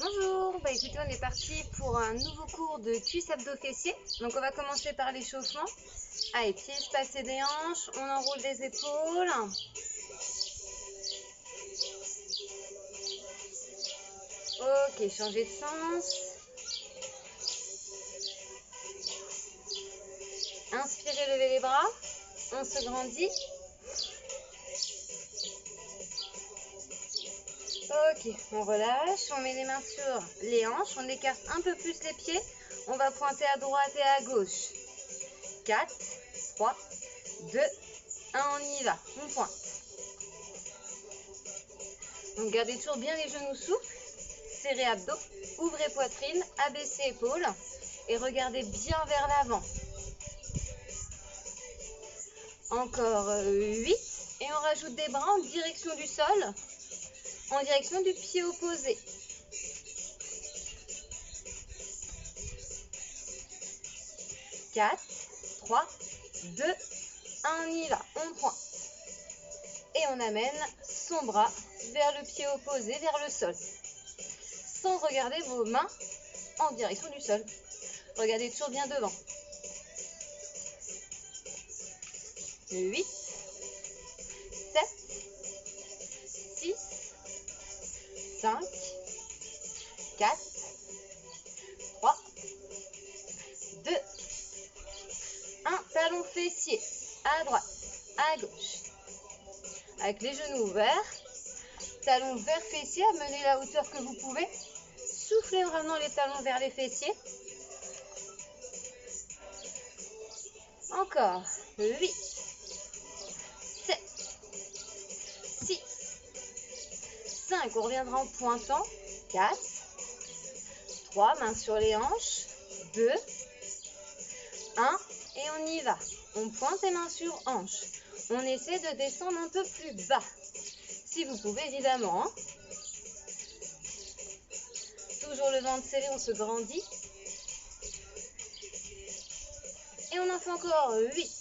Bonjour, écoutez, on est parti pour un nouveau cours de cuisse abdos fessiers. Donc on va commencer par l'échauffement. Allez, pieds espacés des hanches, on enroule les épaules. Ok, changez de sens. Inspirez, levez les bras. On se grandit. Ok, on relâche, on met les mains sur les hanches, on écarte un peu plus les pieds. On va pointer à droite et à gauche. 4, 3, 2, 1, on y va. On pointe. Donc gardez toujours bien les genoux souples. Serrez abdos, ouvrez poitrine, abaissez épaules et regardez bien vers l'avant. Encore 8 et on rajoute des bras en direction du sol, en direction du pied opposé. « 4, 3, 2, 1, on y va, on pointe. Et on amène son bras vers le pied opposé, vers le sol. Sans regarder vos mains en direction du sol. Regardez toujours bien devant. 8, 7, 6, 5, 4, 3, 2, 1. Talon fessier à droite, à gauche. Avec les genoux ouverts, talons vers fessiers, amenez la hauteur que vous pouvez. Soufflez vraiment les talons vers les fessiers. Encore 8, 7, 6, 5. On reviendra en pointant. 4, 3, mains sur les hanches. 2, 1 et on y va. On pointe les mains sur hanches. On essaie de descendre un peu plus bas. Si vous pouvez, évidemment. Toujours le ventre serré, on se grandit. Et on en fait encore 8,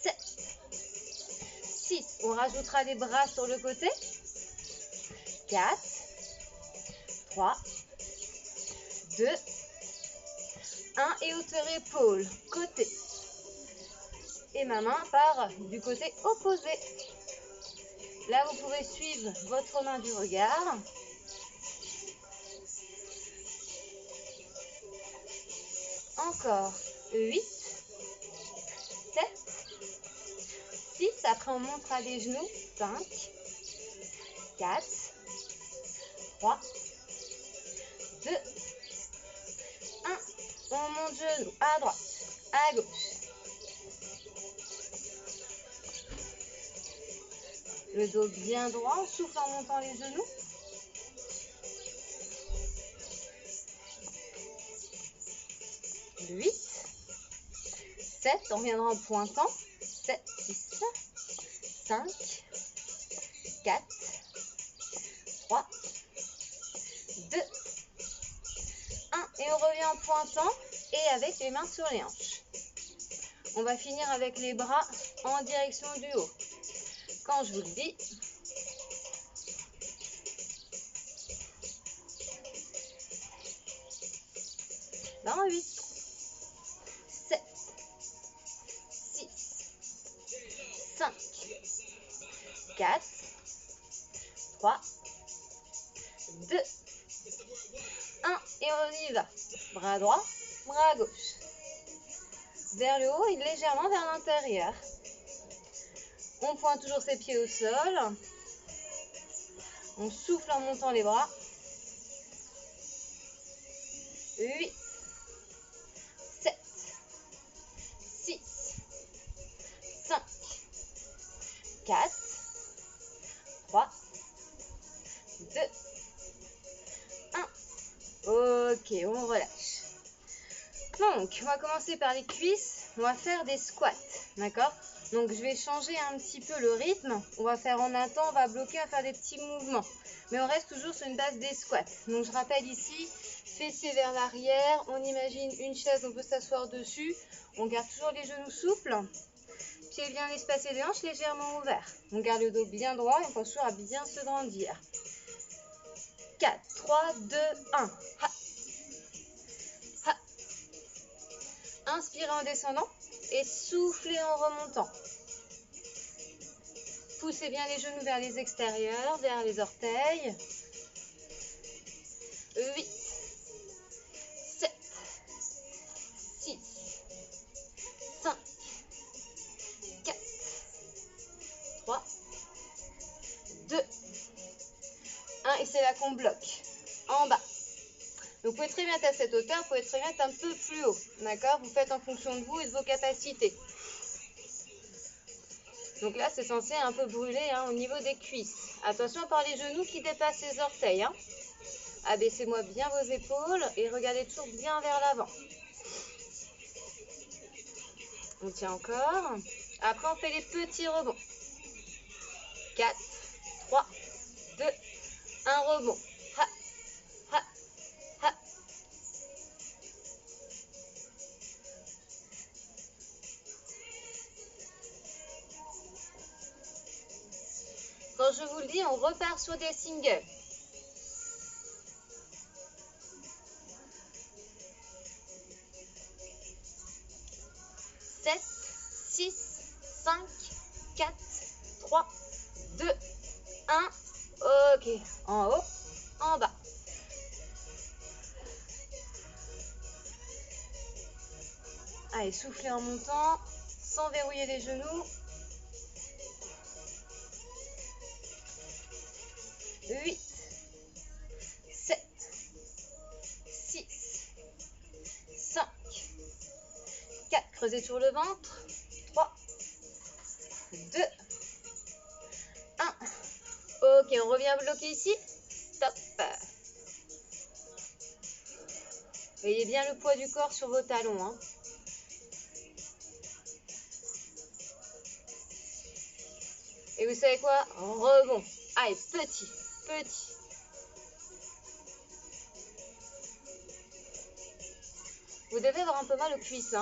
7, 6. On rajoutera les bras sur le côté. 4, 3, 2, 1. Et hauteur épaule, côté. Et ma main part du côté opposé. Là, vous pouvez suivre votre main du regard. Encore 8, 7, 6. Après, on montera les genoux. 5, 4, 3, 2, 1. On monte genoux à droite, à gauche. Le dos bien droit, on souffle en montant les genoux. « 8, 7, on reviendra en pointant. 7, 6, 5, 4, 3, 2, 1. Et on revient en pointant et avec les mains sur les hanches. On va finir avec les bras en direction du haut. Quand je vous le dis, dans 8, 7, 6, 5, 4, 3, 2, 1. Et on y va. Bras droit, bras gauche. Vers le haut et légèrement vers l'intérieur. On pointe toujours ses pieds au sol. On souffle en montant les bras. 8, 7, 6, 5, 4, 3, 2, 1. Ok, on relâche. Donc, on va commencer par les cuisses. On va faire des squats, d'accord? Donc, je vais changer un petit peu le rythme. On va faire en un temps, on va bloquer, on va faire des petits mouvements. Mais on reste toujours sur une base des squats. Donc, je rappelle ici, fessiers vers l'arrière. On imagine une chaise, on peut s'asseoir dessus. On garde toujours les genoux souples. Pieds bien espacés des hanches, légèrement ouverts. On garde le dos bien droit et on pense toujours à bien se grandir. 4, 3, 2, 1. Ha. Ha. Inspirez en descendant et soufflez en remontant. Poussez bien les genoux vers les extérieurs, vers les orteils. 8, 7, 6, 5, 4, 3, 2, 1. Et c'est là qu'on bloque. En bas. Donc, vous pouvez très bien être à cette hauteur, vous pouvez très bien être un peu plus haut. D'accord? Vous faites en fonction de vous et de vos capacités. Donc là, c'est censé un peu brûler au niveau des cuisses. Attention par les genoux qui dépassent les orteils. Abaissez-moi bien vos épaules et regardez toujours bien vers l'avant. On tient encore. Après, on fait les petits rebonds. 4, 3, 2, 1 rebond. Ha, ha, ha. Quand je vous le dis, on repart sur des singles. « 7, 6, 5, 4, 3, 2, 1. Ok. En haut, en bas. Allez, soufflez en montant, sans verrouiller les genoux. 8, 7, 6, 5, 4. Creusez sur le ventre. 3, 2, 1. Ok, on revient bloquer ici. Stop. Voyez bien le poids du corps sur vos talons. Et vous savez quoi? Rebond. Allez, petit, petit. Vous devez avoir un peu mal aux cuisses.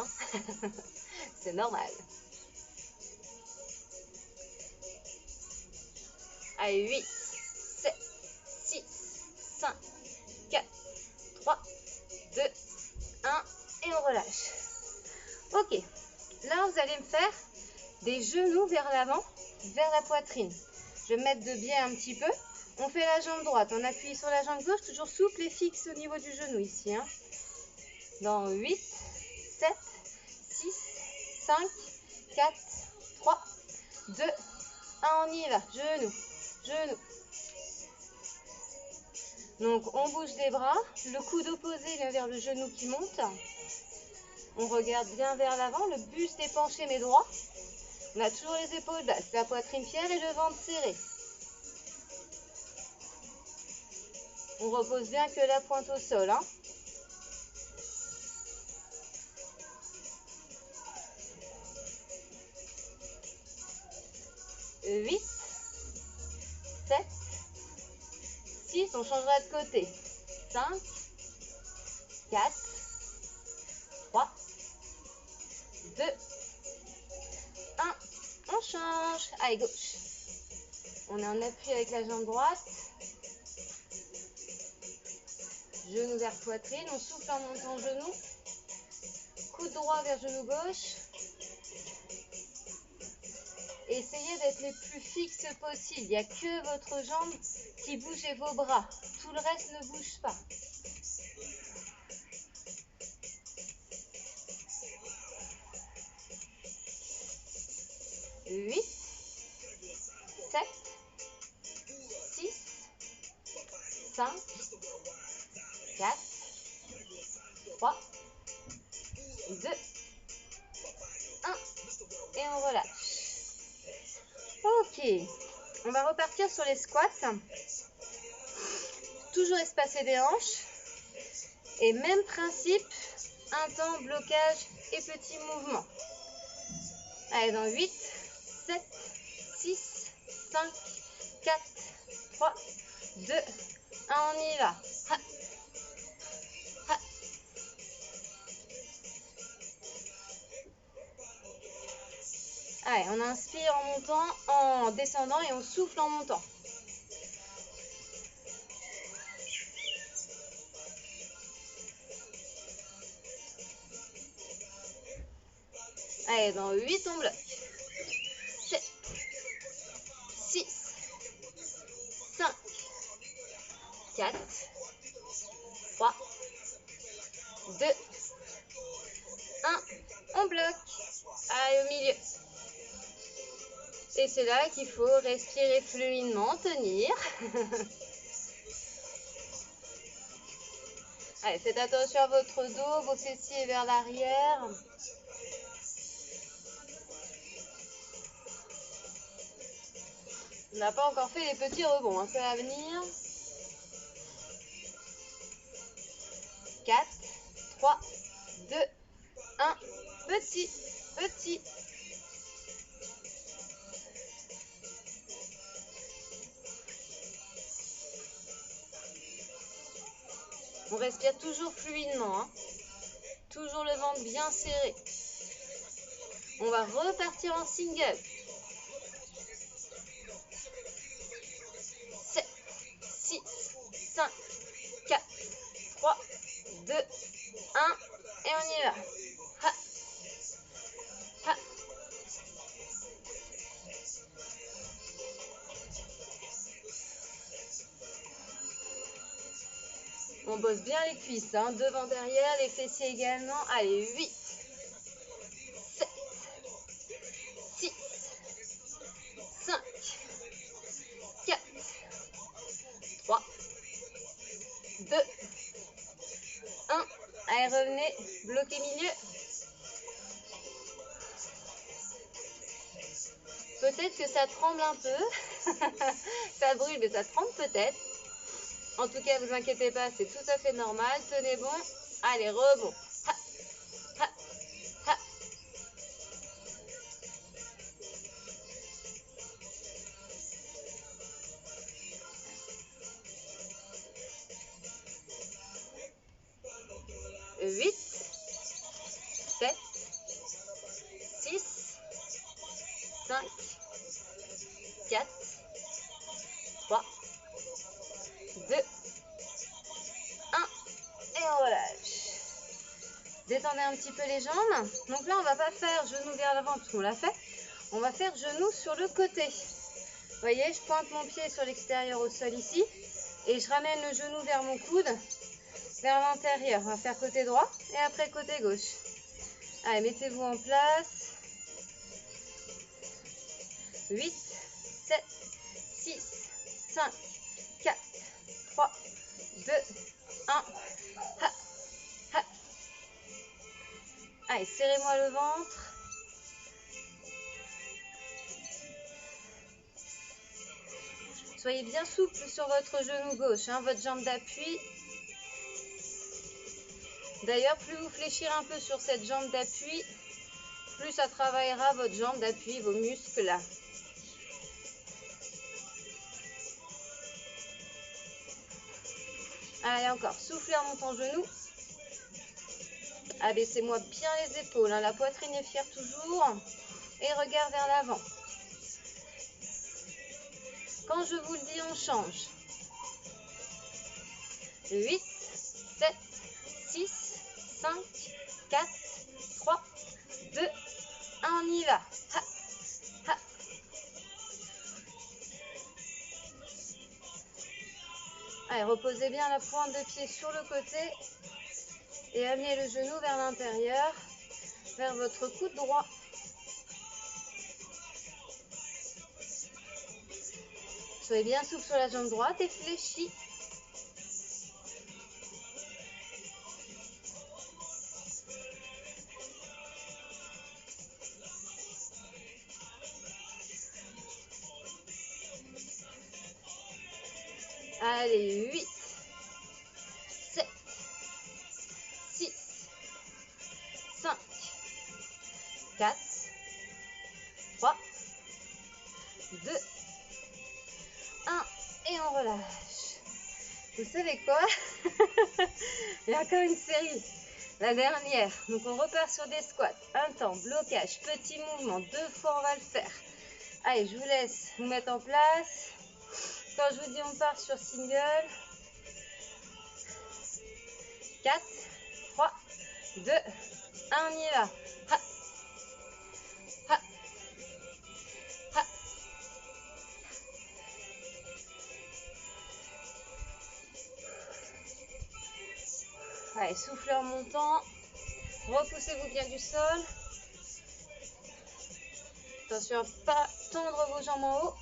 C'est normal. Allez, 8, 7, 6, 5, 4, 3, 2, 1. Et on relâche. Ok. Là, vous allez me faire des genoux vers l'avant, vers la poitrine. Je vais me mettre de biais un petit peu. On fait la jambe droite. On appuie sur la jambe gauche, toujours souple et fixe au niveau du genou ici. Dans 8, 7, 6, 5, 4, 3, 2, 1. On y va. Genou, genou. Donc, on bouge les bras. Le coude opposé vient vers le genou qui monte. On regarde bien vers l'avant. Le buste est penché mais droit. On a toujours les épaules basses, la poitrine fière et le ventre serré. On repose bien que la pointe au sol. 8, 7, 6, on changera de côté. 5, 4, 3, 2, 1. On change. Allez, gauche. On est en appui avec la jambe droite. Genou vers poitrine. On souffle en montant genou. Coude droit vers genou gauche. Essayez d'être les plus fixes possible. Il n'y a que votre jambe qui bouge et vos bras. Tout le reste ne bouge pas. « 8, 7, 6, 5, 4, 3, 2, 1. Et on relâche. Ok. On va repartir sur les squats. Toujours espacer les hanches. Et même principe, un temps, blocage et petits mouvements. Allez, dans 8, 7, 6, 5, 4, 3, 2, 1, on y va. Ha. Ha. Allez, on inspire en montant, en descendant et on souffle en montant. Allez, dans 8, on bloque. 7, 6, 5, 4, 3, 2, 1. On bloque. Allez, au milieu. Et c'est là qu'il faut respirer fluidement, tenir. Allez, faites attention à votre dos, vos fessiers vers l'arrière. On n'a pas encore fait les petits rebonds, hein, ça va venir. 4, 3, 2, 1. Petit, petit. On respire toujours fluidement, hein. Toujours le ventre bien serré. On va repartir en single. 7, 6, 5, 4, 3, 2, 1. Et on y va. Ha. Ha. On bosse bien les cuisses, hein, devant, derrière, les fessiers également. Allez, 8, 7, 6, 5, 4, 3, 2, 1. Allez, revenez, bloquez milieu. Peut-être que ça tremble un peu. Ça brûle, mais ça tremble peut-être. En tout cas, vous inquiétez pas, c'est tout à fait normal. Tenez bon. Allez, rebond. Ha, ha, ha. Huit, 7, 6, 5, 4, 3, 2, 1. Et on relâche. Détendez un petit peu les jambes. Donc là, on va pas faire genou vers l'avant parce qu'on l'a fait. On va faire genou sur le côté. Vous voyez, je pointe mon pied sur l'extérieur au sol ici. Et je ramène le genou vers mon coude, vers l'intérieur. On va faire côté droit et après côté gauche. Allez, mettez-vous en place. 8, 7, 6, 5, 4, 3, 2, 1. Ha, ha. Allez, serrez-moi le ventre. Soyez bien souple sur votre genou gauche, hein, votre jambe d'appui. D'ailleurs, plus vous fléchirez un peu sur cette jambe d'appui, plus ça travaillera votre jambe d'appui, vos muscles là. Allez, encore, soufflez en montant genou. Abaissez-moi bien les épaules, hein, la poitrine est fière toujours. Et regard vers l'avant. Quand je vous le dis, on change. 8, 7, 6, 5, 4, 3, 2, 1, on y va. Ha, ha. Allez, reposez bien la pointe de pied sur le côté et amenez le genou vers l'intérieur, vers votre coude droit. Soyez bien souple sur la jambe droite et fléchis. Allez, 8, 7, 6, 5, 4, 3, 2, 1. Et on relâche. Vous savez quoi? Il y a encore une série. La dernière. Donc on repart sur des squats. Un temps, blocage, petit mouvement. 2 fois on va le faire. Allez, je vous laisse vous mettre en place. Quand je vous dis on part sur single. 4, 3, 2, 1, on y va. Ha. Allez, soufflez en montant. Repoussez-vous bien du sol. Attention à ne pas tendre vos jambes en haut.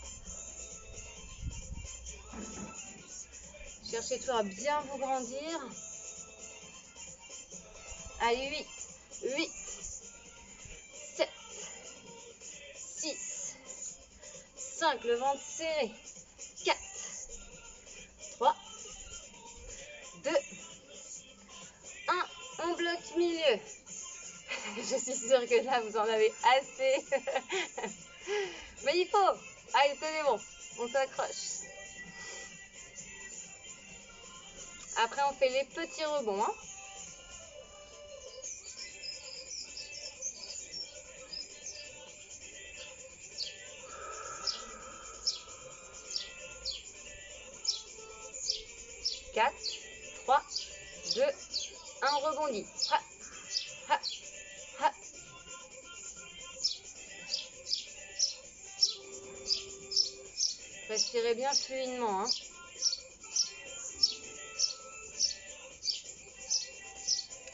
Cherchez toujours à bien vous grandir. Allez, 8, 7, 6, 5, le ventre serré. 4, 3, 2, 1. On bloque milieu. Je suis sûre que là, vous en avez assez. Mais il faut. Allez, tenez bon. On s'accroche. Après, on fait les petits rebonds. Hein. Quatre, 3, 2, 1, rebondit. Ha, ha, ha. Respirez bien fluidement. Hein.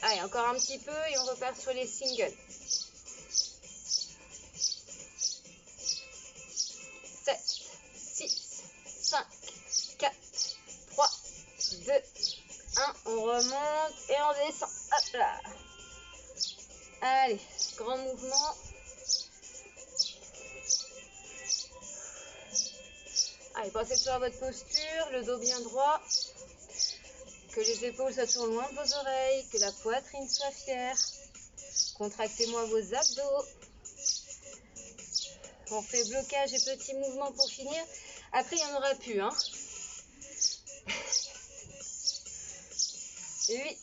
Allez, encore un petit peu et on repart sur les singles. 7, 6, 5, 4, 3, 2, 1. On remonte et on descend. Hop là. Allez, grand mouvement. Allez, pensez toujours à votre posture, le dos bien droit. Que les épaules soient toujours loin de vos oreilles, que la poitrine soit fière. Contractez-moi vos abdos. On fait blocage et petits mouvements pour finir. Après, il n'y en aura plus. Hein. 8,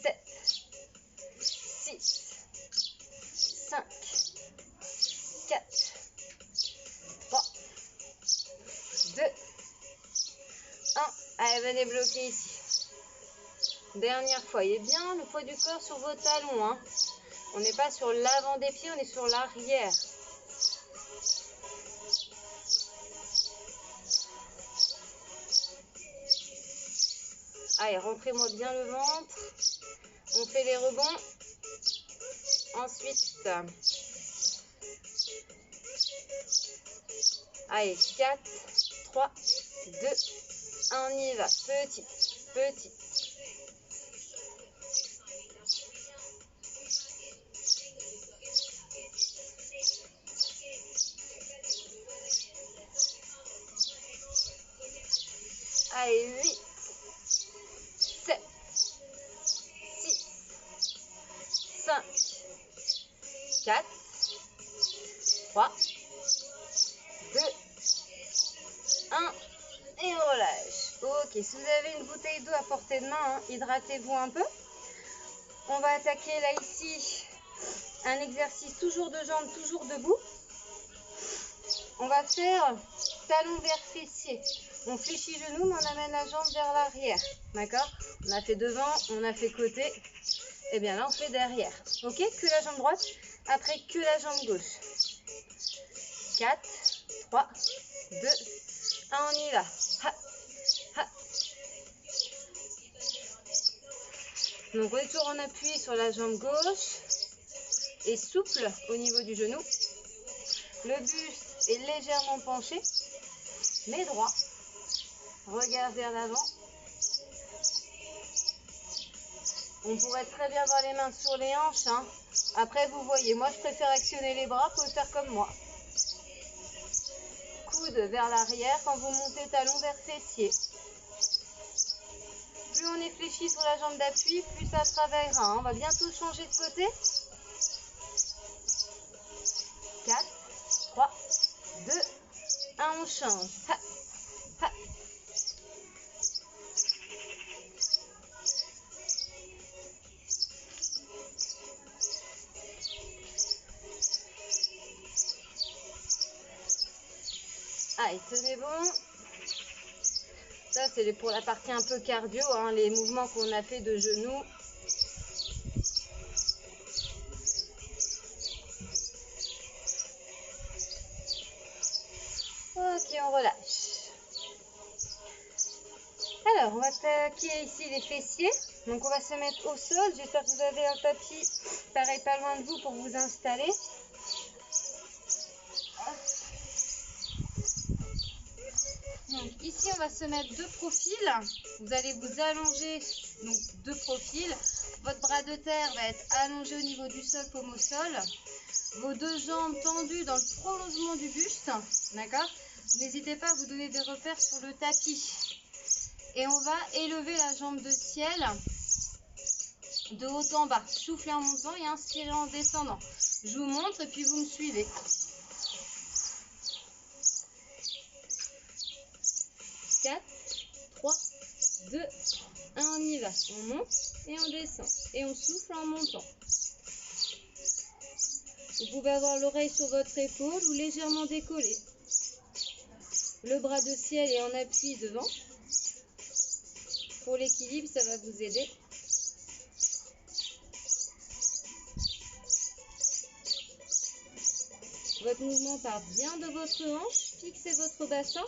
7, 6, 5, 4, 3, 2, 1. Allez, venez bloquer ici. Dernière fois. Et bien le poids du corps sur vos talons. Hein. On n'est pas sur l'avant des pieds, on est sur l'arrière. Allez, rentrez-moi bien le ventre. On fait les rebonds. Ensuite, allez, 4, 3, 2, 1, on y va. Petit, petit. Allez, 8, 7, 6, 5, 4, 3, 2, 1. Et on relâche. Ok, si vous avez une bouteille d'eau à portée de main, hein, hydratez-vous un peu. On va attaquer là ici un exercice toujours de jambes, toujours debout. On va faire talon vers fessier. On fléchit genou, mais on amène la jambe vers l'arrière. D'accord? On a fait devant, on a fait côté. Et bien là, on fait derrière. Ok? Que la jambe droite. Après, que la jambe gauche. 4, 3, 2, 1, on y va. Ha, ha. Donc, on est toujours en appui sur la jambe gauche. Et souple au niveau du genou. Le buste est légèrement penché, mais droit. Regard vers l'avant. On pourrait très bien avoir les mains sur les hanches. Hein. Après, vous voyez, moi je préfère actionner les bras, vous pouvez faire comme moi. Coude vers l'arrière quand vous montez talon vers fessier. Plus on est fléchi sur la jambe d'appui, plus ça travaillera. Hein. On va bientôt changer de côté. 4, 3, 2, 1, on change. Ha, ha. Allez, tenez bon. Ça, c'est pour la partie un peu cardio, hein, les mouvements qu'on a fait de genoux. Ok, on relâche. Alors, on va attaquer ici les fessiers. Donc, on va se mettre au sol. J'espère que vous avez un tapis, pareil, pas loin de vous pour vous installer. Donc, ici, on va se mettre de profil. Vous allez vous allonger, donc de profil. Votre bras de terre va être allongé au niveau du sol, paume au sol. Vos deux jambes tendues dans le prolongement du buste. D'accord? N'hésitez pas à vous donner des repères sur le tapis. Et on va élever la jambe de ciel de haut en bas. Soufflez en montant et inspirez en descendant. Je vous montre et puis vous me suivez. 4, 3, 2, 1, on y va. On monte et on descend. Et on souffle en montant. Vous pouvez avoir l'oreille sur votre épaule ou légèrement décollée. Le bras de ciel est en appui devant. Pour l'équilibre, ça va vous aider. Votre mouvement part bien de votre hanche. Fixez votre bassin.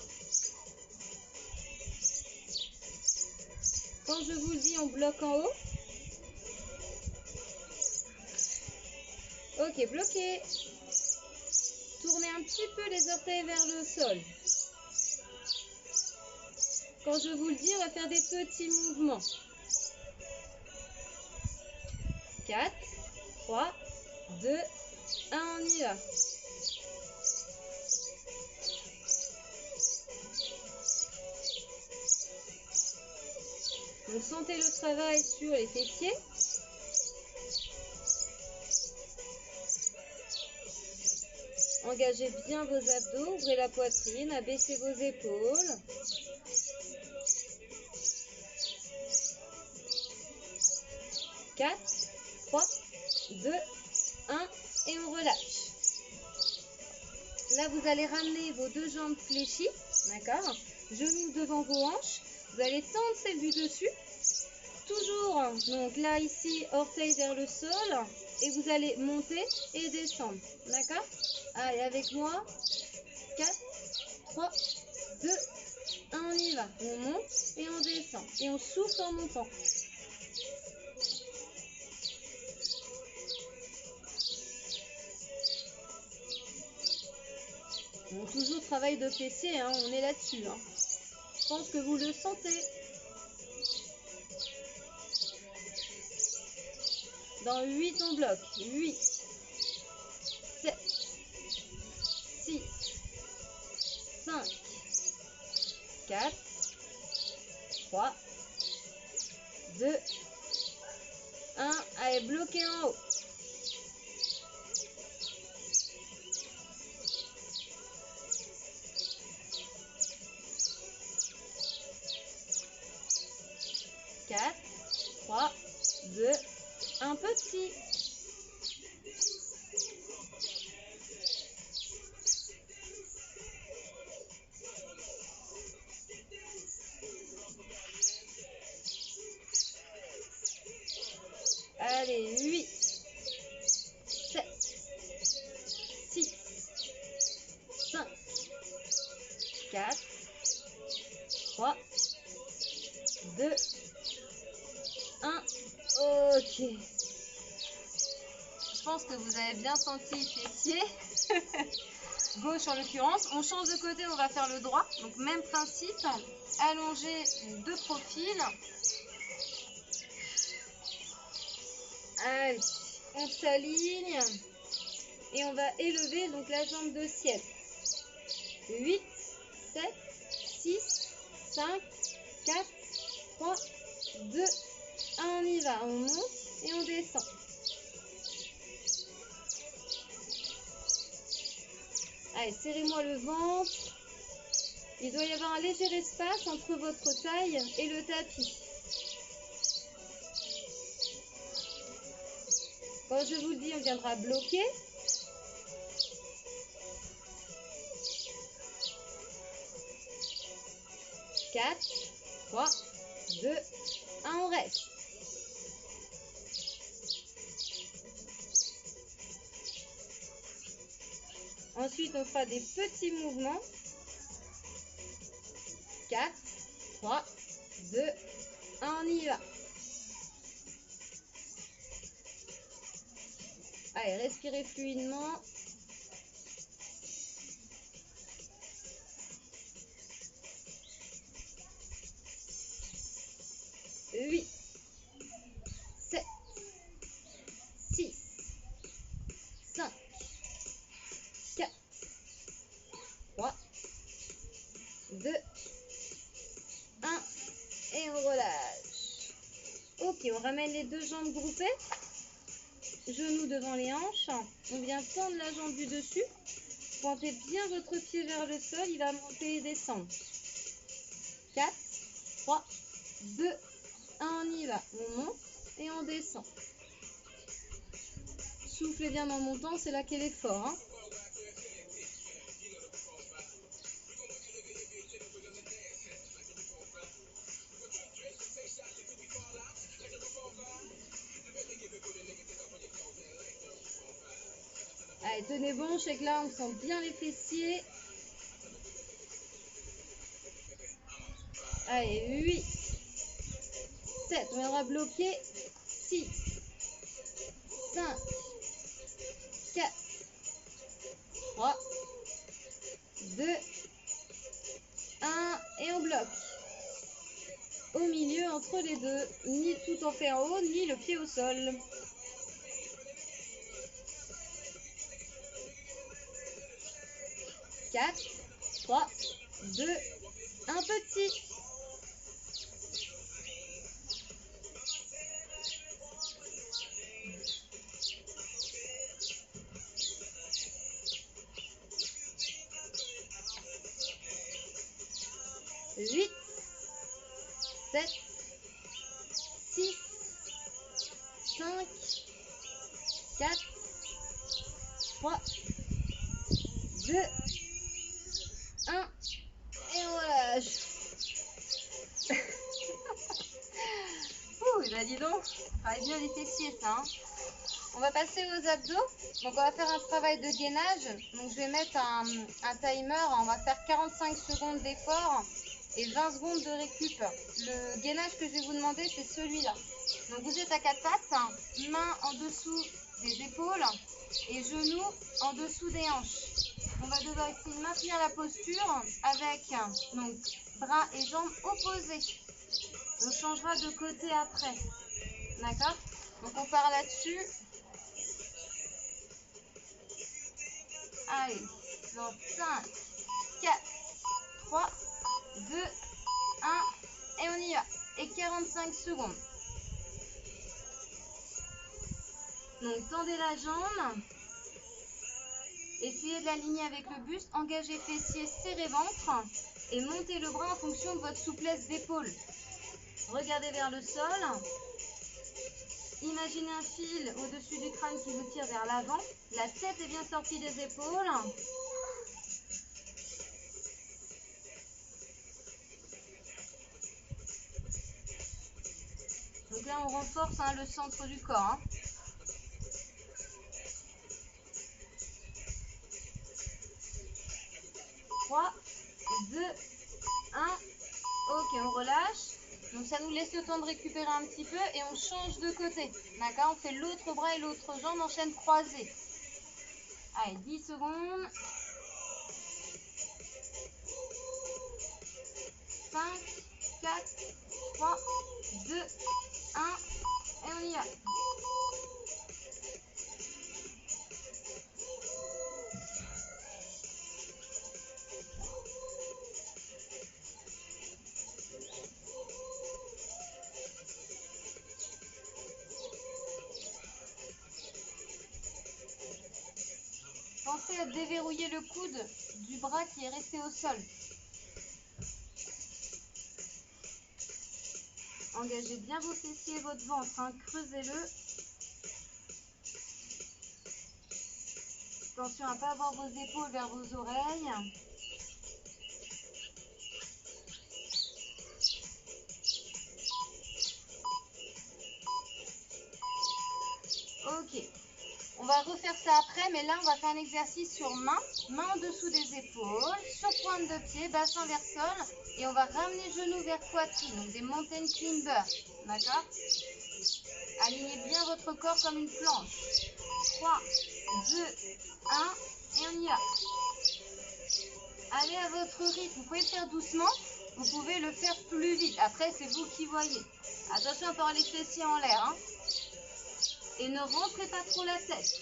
Quand je vous le dis, on bloque en haut. Ok, bloquez. Tournez un petit peu les orteils vers le sol. Quand je vous le dis, on va faire des petits mouvements. 4, 3, 2, 1, on y va. Donc, sentez le travail sur les fessiers. Engagez bien vos abdos, ouvrez la poitrine, abaissez vos épaules. Quatre, 3, 2, 1 et on relâche. Là, vous allez ramener vos deux jambes fléchies, d'accord? Genoux devant vos hanches. Vous allez tendre celle du dessus. Toujours, donc là, ici, orteils vers le sol. Et vous allez monter et descendre, d'accord? Allez, avec moi. 4, 3, 2, 1, on y va. On monte et on descend. Et on souffle en montant. Bon, toujours travail de fessier, hein, on est là-dessus. Hein. Je pense que vous le sentez. Dans 8, on bloque. 8, 7, 6, 5, 4, 3, 2, 1. Allez, bloquez en haut. Quatre, 3, 2, 1, petit. Allez, 8, 7, 6, 5, 4, 3, 2, 1. Ok. Je pense que vous avez bien senti les fessiers. Gauche en l'occurrence. On change de côté, on va faire le droit. Donc même principe. Allonger de profil. Allez, on s'aligne. Et on va élever donc la jambe de ciel. 8, 7, 6, 5, 4, 3, 2, 1. On y va. On monte et on descend. Allez, serrez-moi le ventre. Il doit y avoir un léger espace entre votre taille et le tapis. Quand je vous le dis, on viendra bloquer. Quatre, 3, 2, 1, on reste. Ensuite, on fera des petits mouvements. 4, 3, 2, 1, on y va. Allez, respirez fluidement. Huit, 7, 6, 5, 4, 3, 2, 1 et on relâche. Ok, on ramène les deux jambes groupées. Genoux devant les hanches. On vient tendre la jambe du dessus. Pointez bien votre pied vers le sol. Il va monter et descendre. 4, 3, 2, 1, on y va. On monte et on descend. Soufflez bien en montant, c'est là qu'est l'effort. Hein. Allez, tenez bon, je sais que là, on sent bien les fessiers. Allez, 8, 7, on viendra bloquer. 6, 5, 4, 3, 2, 1 et on bloque. Au milieu, entre les deux, ni tout en fait en haut, ni le pied au sol. Quatre, 3, 2, 1 petit. Huit, 7, 6, 5, 4, 3, 2, 1 et on relâche. Ouh, bah dis donc, travaille bien les fessiers ça. Hein. On va passer aux abdos. Donc on va faire un travail de gainage. Donc je vais mettre un timer. On va faire 45 secondes d'effort et 20 secondes de récup. Le gainage que je vais vous demander, c'est celui-là. Donc vous êtes à 4 pattes, mains en dessous des épaules et genoux en dessous des hanches. On va devoir essayer de maintenir la posture avec donc, bras et jambes opposés. On changera de côté après. D'accord? Donc on part là-dessus. Allez, dans 5, 4, 3, 2, 1 et on y va. Et 45 secondes. Donc tendez la jambe. Essayez de l'aligner avec le buste. Engagez fessiers, serrez ventre. Et montez le bras en fonction de votre souplesse d'épaule. Regardez vers le sol. Imaginez un fil au-dessus du crâne qui vous tire vers l'avant. La tête est bien sortie des épaules. Donc là, on renforce le centre du corps. 3, 2, 1. Ok, on relâche. Donc ça nous laisse le temps de récupérer un petit peu et on change de côté. D'accord? On fait l'autre bras et l'autre jambe en chaîne croisée. Allez, 10 secondes. 5, 4, 3, 2, 1. Et on y va. Pensez à déverrouiller le coude du bras qui est resté au sol. Engagez bien vos fessiers et votre ventre, creusez-le. Attention à ne pas avoir vos épaules vers vos oreilles. Ok, on va refaire ça après, mais là, on va faire un exercice sur main en dessous des épaules, sur pointe de pied, bassin vers sol, et on va ramener genoux vers poitrine, donc des mountain climbers, d'accord? Alignez bien votre corps comme une planche. 3, 2, 1, et on y va. Allez à votre rythme, vous pouvez le faire doucement, vous pouvez le faire plus vite, après c'est vous qui voyez. Attention à avoir les fessiers en l'air, hein. Et ne rentrez pas trop la tête.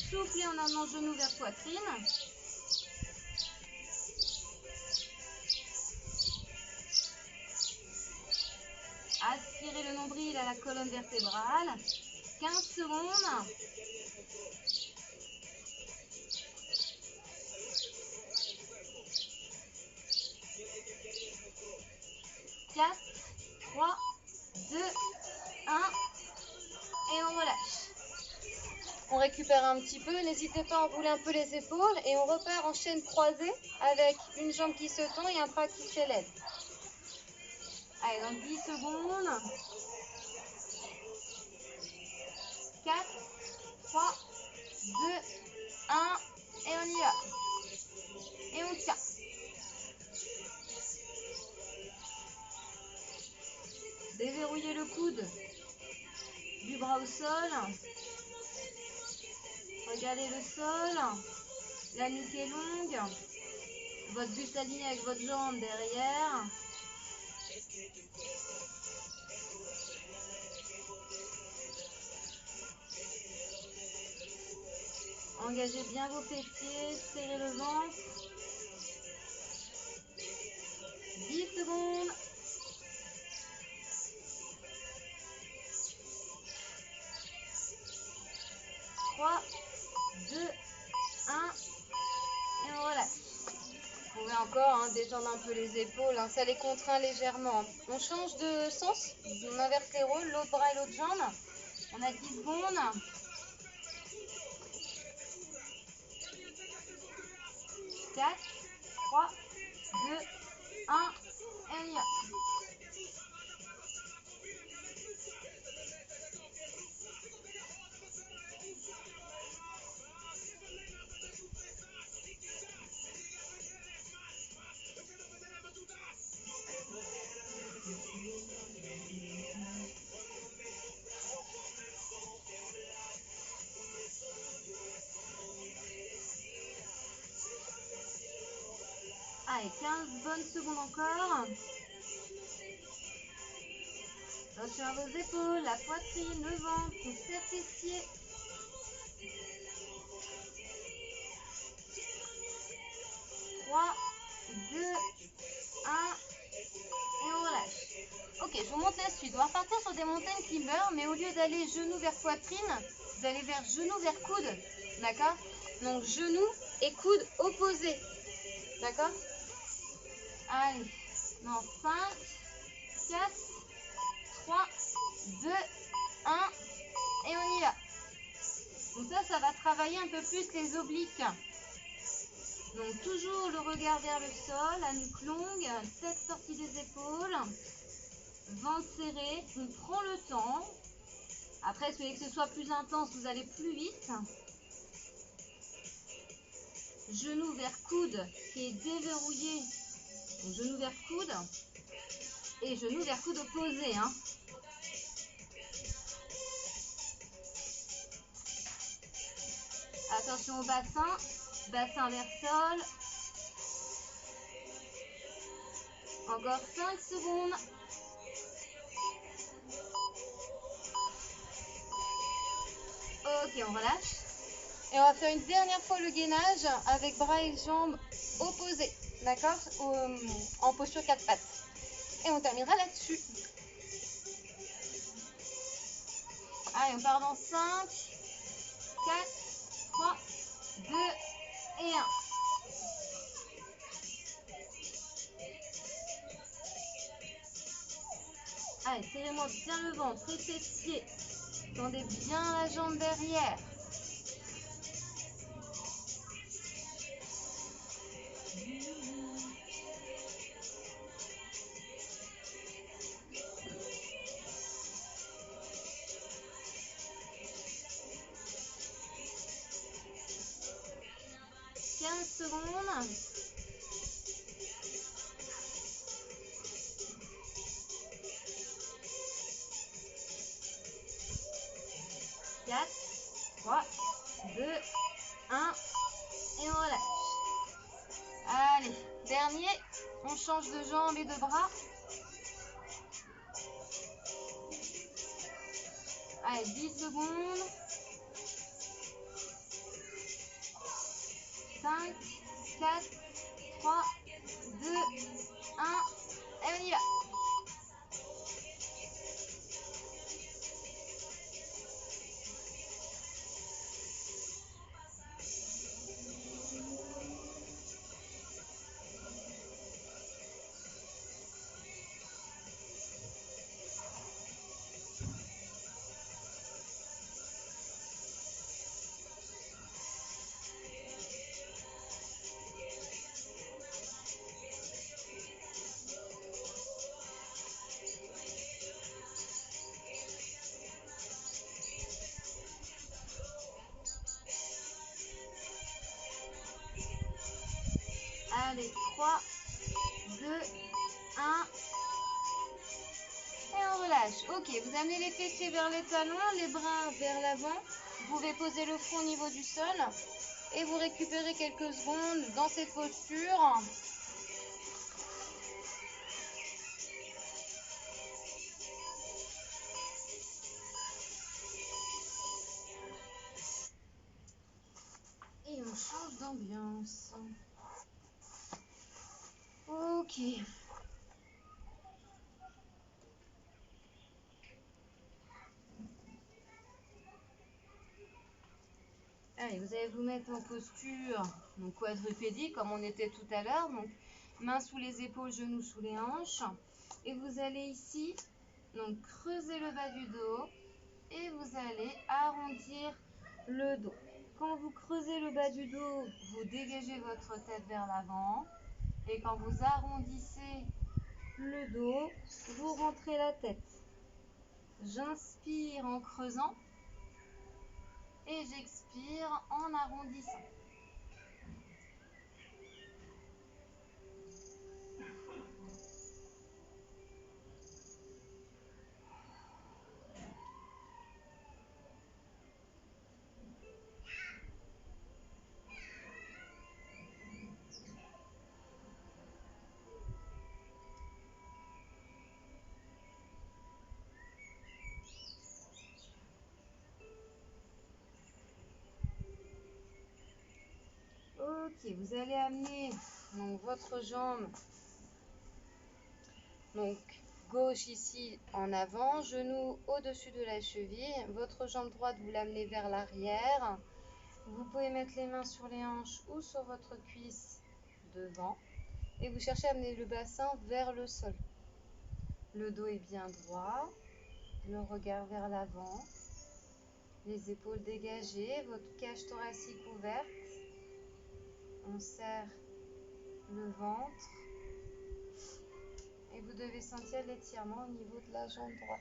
Soufflez en amenant genou vers poitrine. Aspirez le nombril à la colonne vertébrale. 15 secondes. 4, 3, 2, 1. Et on relâche. On récupère un petit peu, n'hésitez pas à enrouler un peu les épaules et on repart en chaîne croisée avec une jambe qui se tend et un bras qui fait l'aide. Allez, dans 10 secondes. 4, 3, 2, 1 et on y va. Et on tient. Déverrouillez le coude du bras au sol. Regardez le sol. La nuque est longue. Votre buste aligné avec votre jambe derrière. Engagez bien vos fessiers, serrez le ventre. 10 secondes. 3, 2, 1 et on relâche. Vous pouvez encore détendre un peu les épaules, ça les contraint légèrement. On change de sens, on inverse les rôles, l'autre bras et l'autre jambe. On a 10 secondes. 4, 3, 2, 1 et on y va. Allez, 15 bonnes secondes encore. Attention à vos épaules, la poitrine, le ventre, les fessiers. 3, 2, 1 et on relâche. Ok, je vous montre la suite. On va repartir sur des mountain climbers, mais au lieu d'aller genou vers poitrine, vous allez vers genou vers coude. D'accord? Donc genou et coude opposés. D'accord? Allez, dans 5, 4, 3, 2, 1 et on y va. Donc ça va travailler un peu plus les obliques. Donc toujours le regard vers le sol, la nuque longue, tête sortie des épaules, ventre serré, on prend le temps. Après, si vous voulez que ce soit plus intense, vous allez plus vite. Genou vers coude qui est déverrouillé. Donc, genou vers coude et genou vers coude opposé. Attention au bassin, bassin vers sol. Encore 5 secondes. Ok, on relâche. Et on va faire une dernière fois le gainage avec bras et jambes opposés. D'accord? En posture 4 pattes. Et on terminera là-dessus. Allez, on part dans 5, 4, 3, 2 et 1. Allez, serrez-moi bien le ventre, les fessiers. Tendez bien la jambe derrière. 5 secondes. 4, 3, 2, 1 et on relâche. Allez, dernier, on change de jambes et de bras. Allez, 10 secondes. 5, 4, 3, 2, 1 et on y va. Allez, 3, 2, 1. Et on relâche. Ok, vous amenez les fessiers vers les talons, les bras vers l'avant. Vous pouvez poser le front au niveau du sol. Et vous récupérez quelques secondes dans cette posture. Et on change d'ambiance. Ok. Allez, vous allez vous mettre en posture donc quadrupédie comme on était tout à l'heure. Donc mains sous les épaules, genoux sous les hanches. Et vous allez ici donc creuser le bas du dos et vous allez arrondir le dos. Quand vous creusez le bas du dos, vous dégagez votre tête vers l'avant. Et quand vous arrondissez le dos, vous rentrez la tête. J'inspire en creusant et j'expire en arrondissant. Ok, vous allez amener donc, votre jambe donc, gauche ici en avant, genou au-dessus de la cheville. Votre jambe droite, vous l'amenez vers l'arrière. Vous pouvez mettre les mains sur les hanches ou sur votre cuisse devant. Et vous cherchez à amener le bassin vers le sol. Le dos est bien droit, le regard vers l'avant, les épaules dégagées, votre cage thoracique ouverte. On serre le ventre et vous devez sentir l'étirement au niveau de la jambe droite.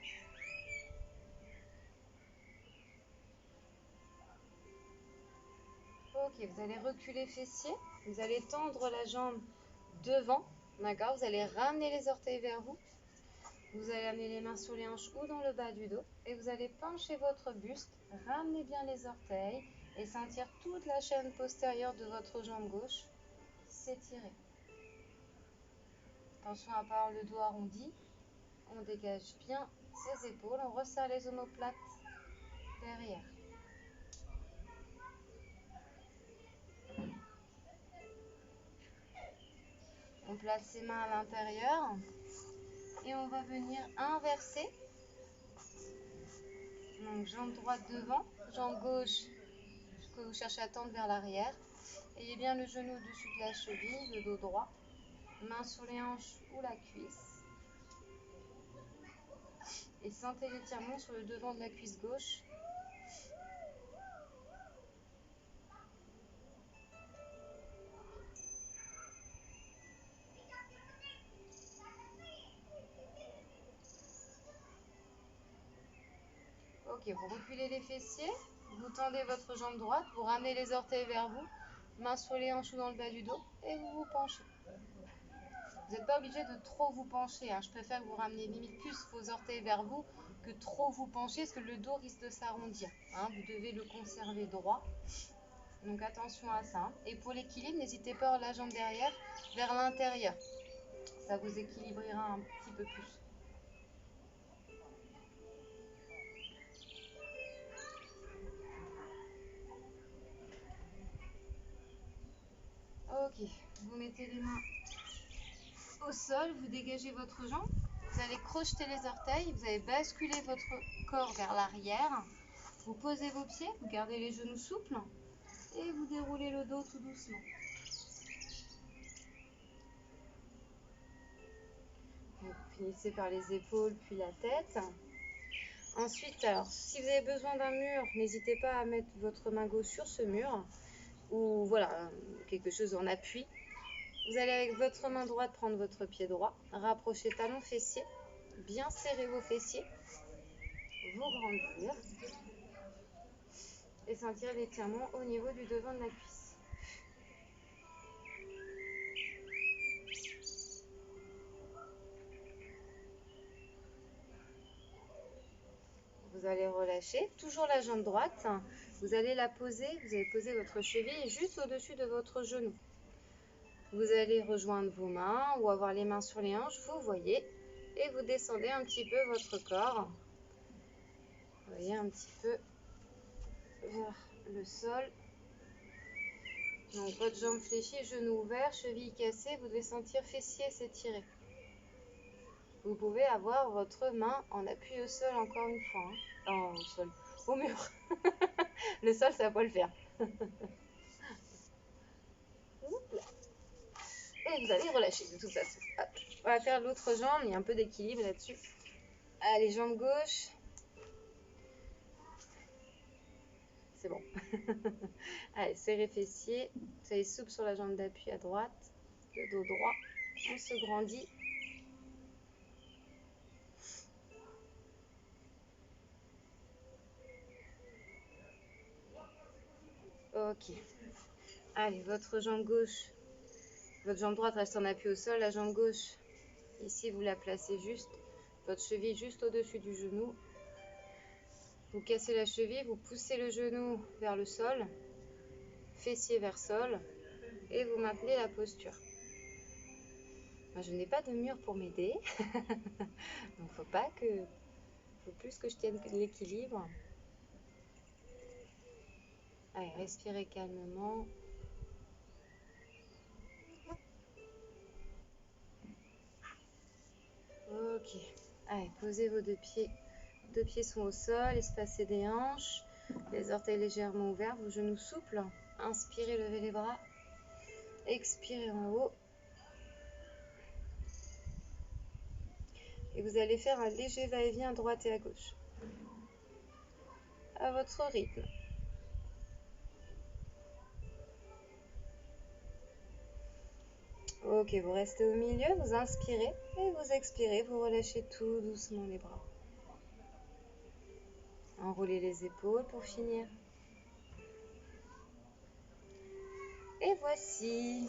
Ok, vous allez reculer fessiers, vous allez tendre la jambe devant, d'accord? Vous allez ramener les orteils vers vous. Vous allez amener les mains sur les hanches ou dans le bas du dos et vous allez pencher votre buste, ramener bien les orteils et sentir toute la chaîne postérieure de votre jambe gauche s'étirer. Attention à pas avoir le dos arrondi. On dégage bien ses épaules, on resserre les omoplates derrière. On place ses mains à l'intérieur et on va venir inverser. Donc jambe droite devant, jambe gauche que vous cherchez à tendre vers l'arrière. Ayez bien le genou au-dessus de la cheville, le dos droit. Main sur les hanches ou la cuisse. Et sentez l'étirement sur le devant de la cuisse gauche. Ok, vous reculez les fessiers, vous tendez votre jambe droite, vous ramenez les orteils vers vous, Main sur les hanches ou dans le bas du dos et vous vous penchez. Vous n'êtes pas obligé de trop vous pencher, hein. Je préfère que vous rameniez limite plus vos orteils vers vous que trop vous pencher parce que le dos risque de s'arrondir, hein. Vous devez le conserver droit. Donc attention à ça. Et pour l'équilibre, n'hésitez pas à la jambe derrière vers l'intérieur. Ça vous équilibrera un petit peu plus. Ok, vous mettez les mains au sol, vous dégagez votre jambe, vous allez crocheter les orteils, vous allez basculer votre corps vers l'arrière, vous posez vos pieds, vous gardez les genoux souples et vous déroulez le dos tout doucement. Vous finissez par les épaules puis la tête. Ensuite, alors, si vous avez besoin d'un mur, n'hésitez pas à mettre votre main gauche sur ce mur ou voilà, quelque chose en appui. Vous allez avec votre main droite prendre votre pied droit, rapprocher talon fessier, bien serrer vos fessiers, vous grandir et sentir l'étirement au niveau du devant de la cuisse. Vous allez relâcher, toujours la jambe droite, vous allez la poser, vous allez poser votre cheville juste au-dessus de votre genou. Vous allez rejoindre vos mains ou avoir les mains sur les hanches, vous voyez, et vous descendez un petit peu votre corps. Vous voyez un petit peu vers le sol. Donc votre jambe fléchie, genou ouvert, cheville cassée, vous devez sentir fessier s'étirer. Vous pouvez avoir votre main en appui au sol encore une fois. Hein. Au sol, au mur. Le sol, ça va pas le faire. Et vous allez relâcher de toute façon. Hop. On va faire l'autre jambe, il y a un peu d'équilibre là-dessus. Allez, jambe gauche. C'est bon. Allez, serrez fessier. Soyez souple sur la jambe d'appui à droite. Le dos droit. On se grandit. Ok. Allez, votre jambe gauche. Votre jambe droite reste en appui au sol. La jambe gauche, ici, vous la placez juste. Votre cheville juste au-dessus du genou. Vous cassez la cheville, vous poussez le genou vers le sol. Fessier vers sol. Et vous maintenez la posture. Moi, je n'ai pas de mur pour m'aider. Donc, faut plus que je tienne l'équilibre. Allez, respirez calmement. Ok. Allez, posez vos deux pieds. Deux pieds sont au sol, espacez des hanches. Les orteils légèrement ouverts, vos genoux souples. Inspirez, levez les bras. Expirez en haut. Et vous allez faire un léger va-et-vient à droite et à gauche. À votre rythme. Ok, vous restez au milieu, vous inspirez et vous expirez, vous relâchez tout doucement les bras. Enroulez les épaules pour finir. Et voici.